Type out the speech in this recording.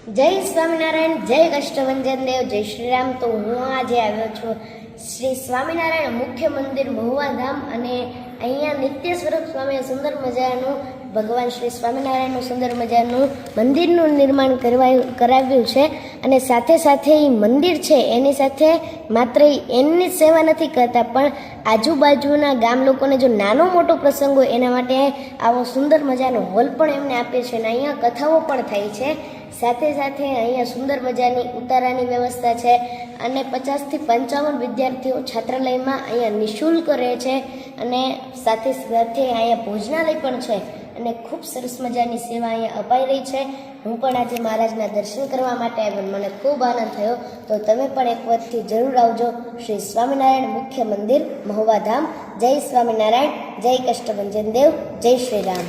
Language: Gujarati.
જય સ્વામિનારાયણ, જય કષ્ટભંજન દેવ, જય શ્રી રામ. તો હું આજે આવ્યો છું શ્રી સ્વામિનારાયણ મુખ્ય મંદિર મહુવા ધામ, અને અહીંયા નિત્ય સ્વરૂપ સ્વામીએ સુંદર મજાનું ભગવાન શ્રી સ્વામિનારાયણનું સુંદર મજાનું મંદિરનું નિર્માણ કરાવ્યું છે. અને સાથે સાથે એ મંદિર છે એની સાથે માત્ર એમની જ સેવા નથી કરતા, પણ આજુબાજુના ગામ લોકોને જો નાનો મોટો પ્રસંગ હોય એના માટે આવો સુંદર મજાનો હોલ પણ એમને આપે છે, અને અહીંયા કથાઓ પણ થાય છે. સાથે સાથે અહીંયા સુંદર મજાની ઉતારાની વ્યવસ્થા છે, અને 50 થી 55 વિદ્યાર્થીઓ છાત્રાલયમાં અહીંયા નિઃશુલ્ક રહે છે, અને સાથે સાથે અહીંયા ભોજનાલય પણ છે, અને ખૂબ સરસ મજાની સેવા અહીંયા અપાઈ રહી છે. હું પણ આજે મહારાજના દર્શન કરવા માટે આવ્યો, મને ખૂબ આનંદ થયો. તો તમે પણ એક વખતથી જરૂર આવજો શ્રી સ્વામિનારાયણ મુખ્ય મંદિર મહુવા ધામ. જય સ્વામિનારાયણ, જય કષ્ટભંજન દેવ, જય શ્રી રામ.